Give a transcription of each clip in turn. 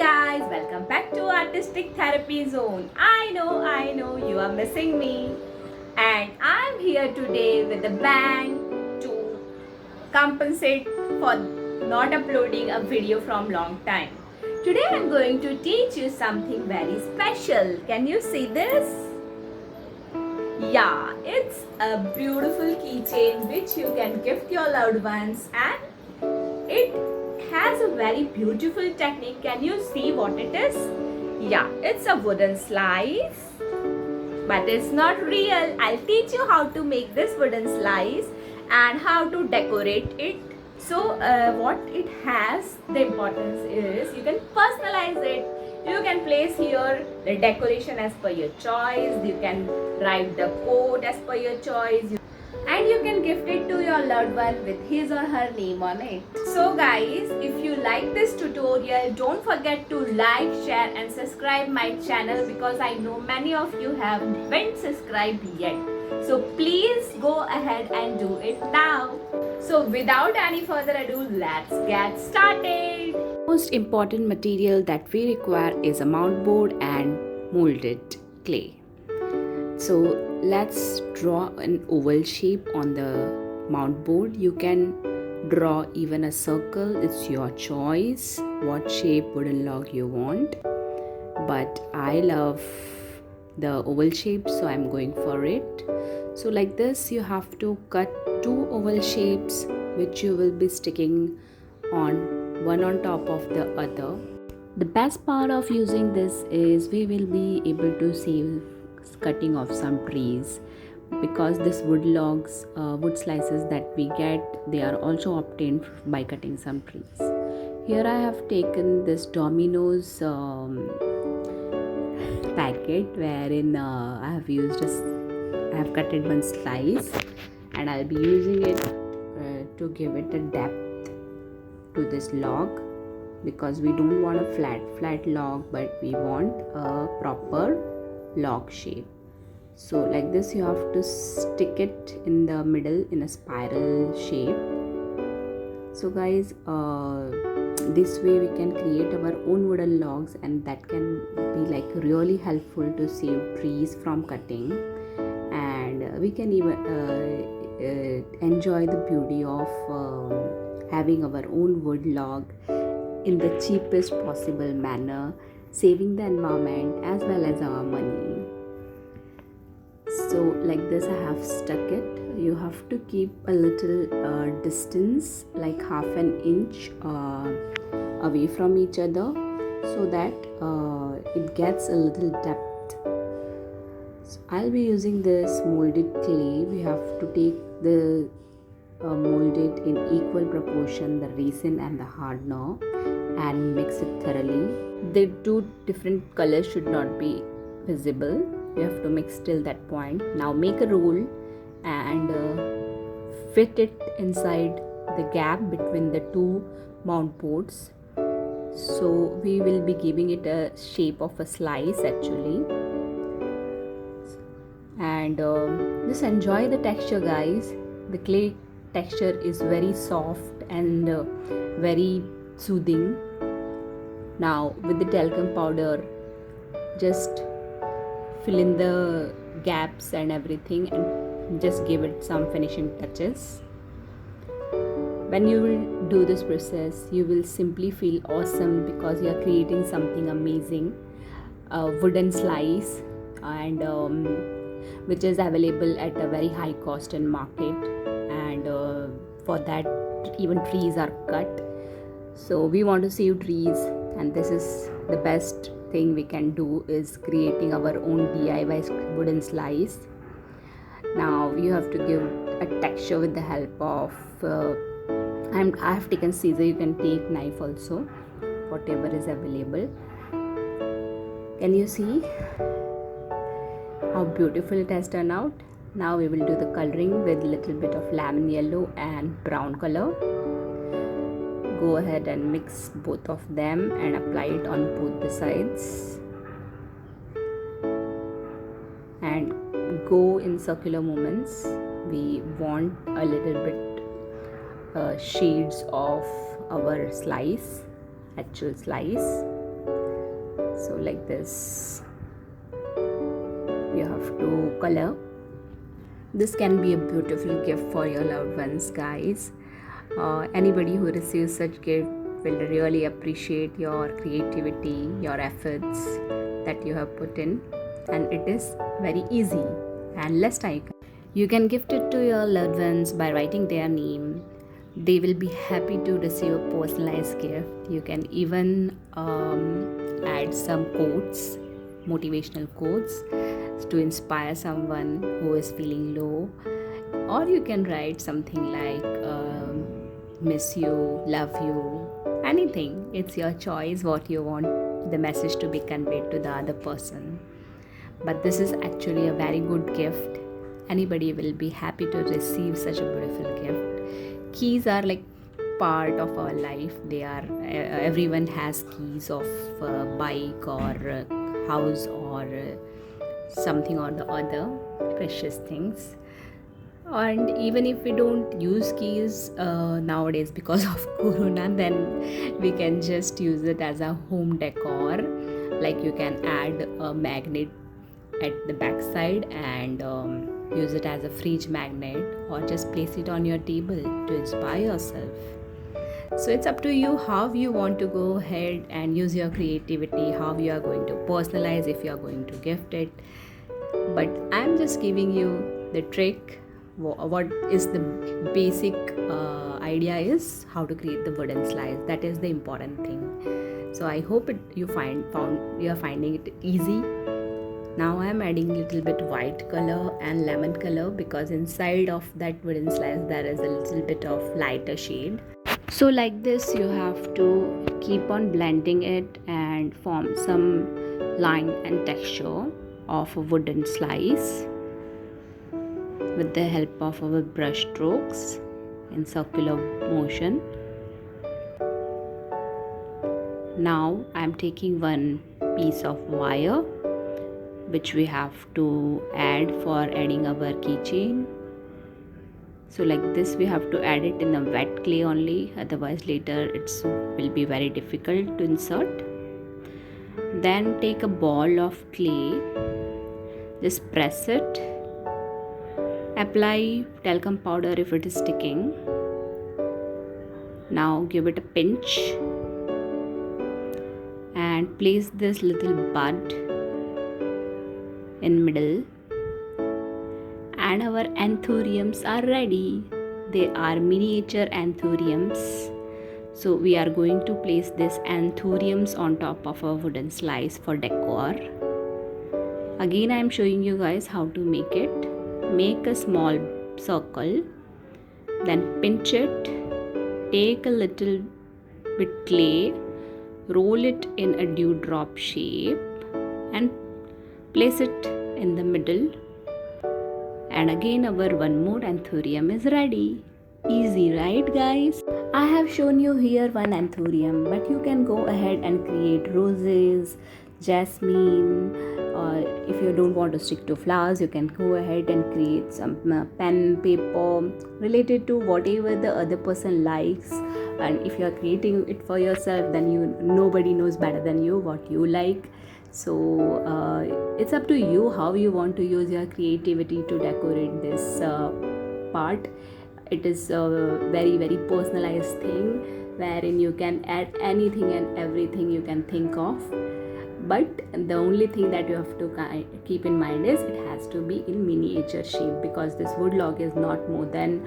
guys, welcome back to Artistic Therapy Zone. I know you are missing me, and I'm here today with a bang to compensate for not uploading a video from long time. Today I'm going to teach you something very special. Can you see this? Yeah, it's a beautiful keychain which you can gift your loved ones, and it has a very beautiful technique. Can you see what it is? Yeah, it's a wooden slice, but it's not real. I'll teach you how to make this wooden slice and how to decorate it. So what it has, the importance is you can personalize it. You can place here the decoration as per your choice. You can write the quote as per your choice, and you can gift it to your loved one with his or her name on it. So guys, if you like this tutorial, don't forget to like, share and subscribe my channel, because I know many of you haven't subscribed yet. So please go ahead and do it now. So without any further ado, let's get started. Most important material that we require is a mount board and molded clay. So let's draw an oval shape on the mount board. You can draw even a circle, it's your choice what shape wooden log you want, but I love the oval shape, so I'm going for it. So like this, you have to cut two oval shapes which you will be sticking on one on top of the other. The best part of using this is we will be able to save cutting of some trees, because this wood slices that we get, they are also obtained by cutting some trees. Here I have taken this Domino's packet wherein I have cut it one slice, and I'll be using it to give it a depth to this log, because we don't want a flat log, but we want a proper log shape. So like this, you have to stick it in the middle in a spiral shape. So guys, this way we can create our own wooden logs, and that can be like really helpful to save trees from cutting, and we can even enjoy the beauty of having our own wood log in the cheapest possible manner, saving the environment as well as our money. So like this, I have stuck it. You have to keep a little distance, like half an inch away from each other, so that it gets a little depth. So I'll be using this molded clay. We have to take the molded in equal proportion, the resin and the hardener, and mix it thoroughly. The two different colors should not be visible. You have to mix till that point. Now make a roll and fit it inside the gap between the two mount boards. So we will be giving it a shape of a slice actually. And just enjoy the texture, guys. The clay texture is very soft and very soothing. Now with the talcum powder, just fill in the gaps and everything, and just give it some finishing touches. When you will do this process, you will simply feel awesome, because you are creating something amazing, a wooden slice, and which is available at a very high cost in market, and for that even trees are cut. So we want to save trees, and this is the best thing we can do, is creating our own DIY wooden slice. Now you have to give a texture with the help of I have taken scissor. You can take knife also, whatever is available. Can you see how beautiful it has turned out? Now we will do the coloring with little bit of lemon yellow and brown color. Go ahead and mix both of them and apply it on both the sides, and go in circular movements. We want a little bit shades of our actual slice. So like this you have to color. This can be a beautiful gift for your loved ones, guys. Anybody who receives such gift will really appreciate your creativity, your efforts that you have put in, and it is very easy and less time. You can gift it to your loved ones by writing their name. They will be happy to receive a personalized gift. You can even add some quotes, motivational quotes, to inspire someone who is feeling low, or you can write something like miss you, love you, anything. It's your choice what you want the message to be conveyed to the other person. But this is actually a very good gift. Anybody will be happy to receive such a beautiful gift. Keys are like part of our life. They are everyone has keys of bike or house or something or the other precious things. And even if we don't use keys nowadays because of corona, then we can just use it as a home decor. Like you can add a magnet at the back side and use it as a fridge magnet, or just place it on your table to inspire yourself. So it's up to you how you want to go ahead and use your creativity, how you are going to personalize, if you are going to gift it. But I'm just giving you the trick. What is the basic idea is how to create the wooden slice. That is the important thing. So I hope you are finding it easy. Now I am adding little bit white color and lemon color, because inside of that wooden slice there is a little bit of lighter shade. So like this you have to keep on blending it and form some line and texture of a wooden slice with the help of our brush strokes in circular motion. Now I am taking one piece of wire which we have to add for adding our keychain. So like this we have to add it in a wet clay only, otherwise later it will be very difficult to insert. Then take a ball of clay, just press it, apply talcum powder if it is sticking. Now give it a pinch and place this little bud in middle, and our anthuriums are ready. They are miniature anthuriums. So we are going to place this anthuriums on top of a wooden slice for decor. Again I am showing you guys how to make it. Make a small circle, then pinch it, take a little bit clay, roll it in a dewdrop shape and place it in the middle, and again our one more anthurium is ready. Easy, right guys? I have shown you here one anthurium, but you can go ahead and create roses, jasmine, or if you don't want to stick to flowers, you can go ahead and create some pen, paper related to whatever the other person likes. And if you are creating it for yourself, then nobody knows better than you what you like. So it's up to you how you want to use your creativity to decorate this part. It is a very very personalized thing wherein you can add anything and everything you can think of. But the only thing that you have to keep in mind is it has to be in miniature shape, because this wood log is not more than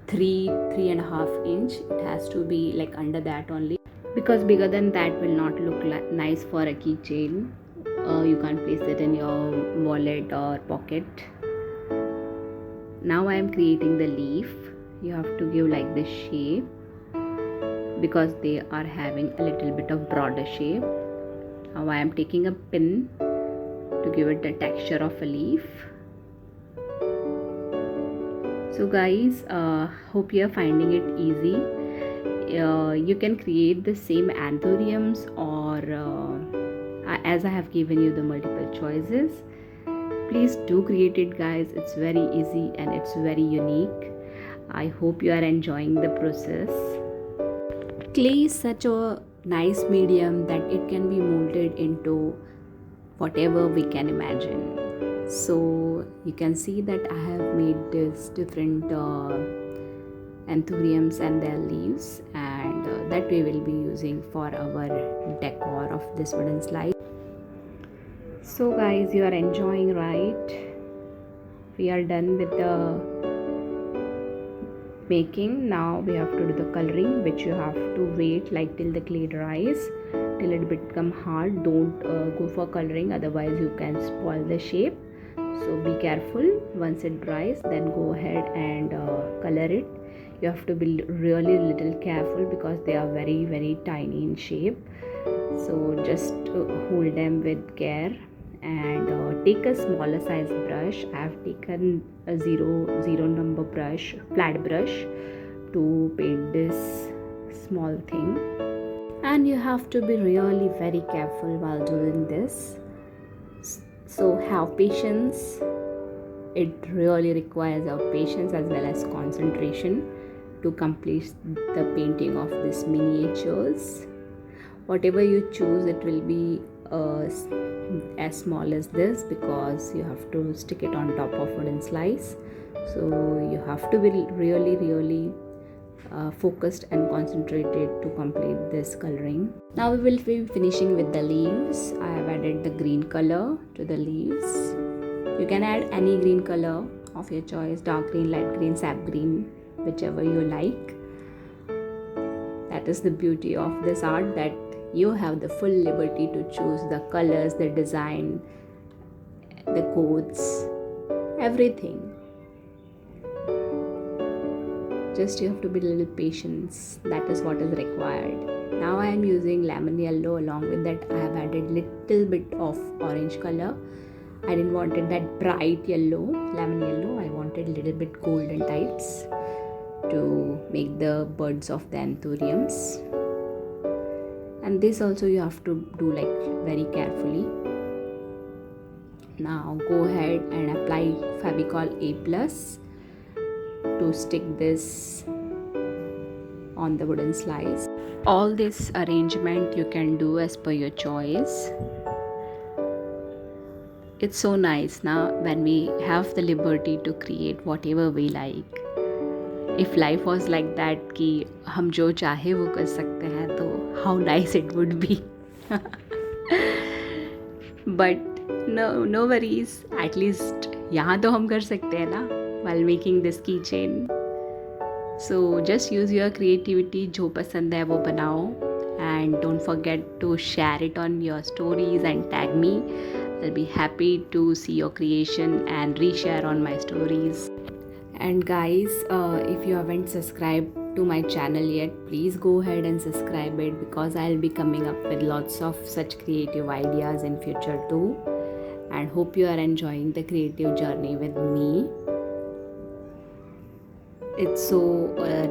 3.5 inch. It has to be like under that only, because bigger than that will not look nice for a keychain. You can't place it in your wallet or pocket. Now I am creating the leaf. You have to give like this shape, because they are having a little bit of broader shape. Now I am taking a pin to give it the texture of a leaf. So guys, hope you are finding it easy. You can create the same anthuriums, or as I have given you the multiple choices. Please do create it guys. It's very easy and it's very unique. I hope you are enjoying the process. Clay is such a nice medium that it can be molded into whatever we can imagine. So you can see that I have made this different anthuriums and their leaves, and that we will be using for our decor of this wooden slide. So guys, you are enjoying, right? We are done with the making. Now we have to do the coloring, which you have to wait like till the clay dries, till it become hard. Don't go for coloring, otherwise you can spoil the shape. So be careful. Once it dries, then go ahead and color it. You have to be really little careful because they are very tiny in shape. So just hold them with care and take a smaller size brush. I have taken a zero number brush, flat brush, to paint this small thing. And you have to be really very careful while doing this. So have patience. It really requires our patience as well as concentration to complete the painting of these miniatures. Whatever you choose, it will be as small as this because you have to stick it on top of wooden slice. So you have to be really focused and concentrated to complete this coloring. Now we will be finishing with the leaves. I have added the green color to the leaves. You can add any green color of your choice, dark green, light green, sap green, whichever you like. That is the beauty of this art, that you have the full liberty to choose the colors, the design, the codes, everything. Just you have to be a little patience. That is what is required. Now I am using lemon yellow. Along with that, I have added little bit of orange color. I didn't wanted that bright yellow, lemon yellow. I wanted little bit golden types to make the buds of the anthuriums. And this also you have to do like very carefully. Now go ahead and apply Fevicol A+ to stick this on the wooden slice. All this arrangement you can do as per your choice. It's so nice now when we have the liberty to create whatever we like. If life was like that कि हम जो चाहे वो कर सकते हैं, तो how nice it would be. But no worries. At least यहाँ तो हम कर सकते हैं ना while making this keychain. So just use your creativity. जो पसंद है वो बनाओ, and don't forget to share it on your stories and tag me. I'll be happy to see your creation and reshare on my stories. And guys, if you haven't subscribed to my channel yet, please go ahead and subscribe it, because I'll be coming up with lots of such creative ideas in future too. And hope you are enjoying the creative journey with me. It's so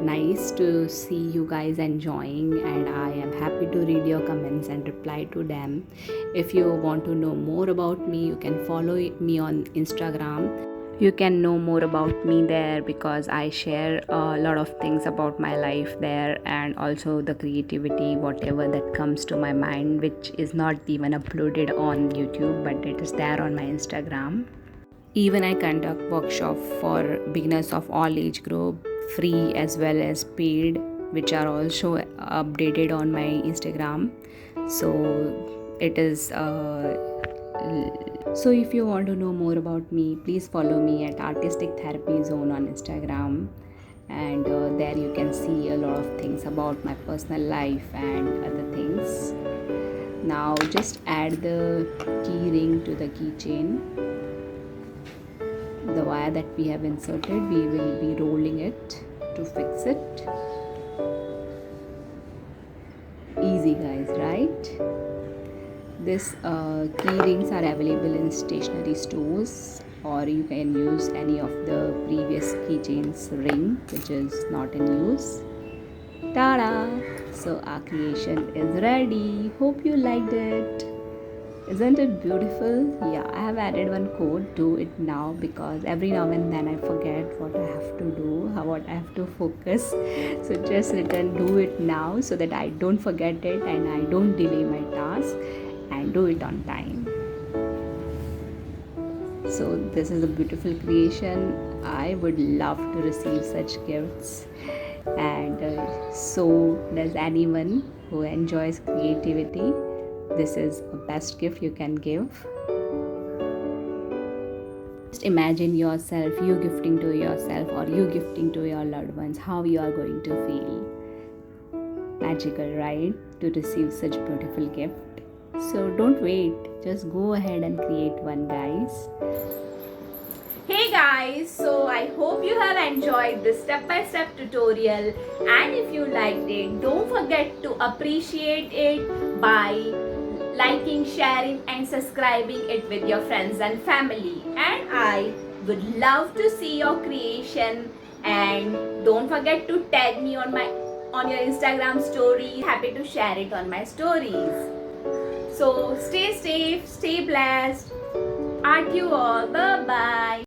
nice to see you guys enjoying, and I am happy to read your comments and reply to them. If you want to know more about me, you can follow me on Instagram. You can know more about me there because I share a lot of things about my life there, and also the creativity, whatever that comes to my mind, which is not even uploaded on YouTube, but it is there on my Instagram. Even I conduct workshop for beginners of all age group, free as well as paid, which are also updated on my Instagram. So it is so if you want to know more about me, please follow me at Artistic Therapy Zone on Instagram, and there you can see a lot of things about my personal life and other things. Now just add the key ring to the keychain. The wire that we have inserted, we will be rolling it to fix it. Easy guys, right? This key rings are available in stationery stores, or you can use any of the previous keychains ring which is not in use. Ta-da! So our creation is ready. Hope you liked it. Isn't it beautiful? Yeah, I have added one code, do it now, because every now and then I forget what I have to do, what I have to focus. So just written do it now so that I don't forget it and I don't delay my task and do it on time. So this is a beautiful creation. I would love to receive such gifts, and so does anyone who enjoys creativity. This is the best gift you can give. Just imagine yourself, you gifting to yourself or you gifting to your loved ones, how you are going to feel. Magical, right? To receive such beautiful gift. So don't wait, just go ahead and create one, guys. Hey guys, so I hope you have enjoyed this step-by-step tutorial, and if you liked it, don't forget to appreciate it by liking, sharing and subscribing it with your friends and family. And I would love to see your creation, and don't forget to tag me on your Instagram story. Happy to share it on my stories. So stay safe, stay blessed. At you all. Bye bye.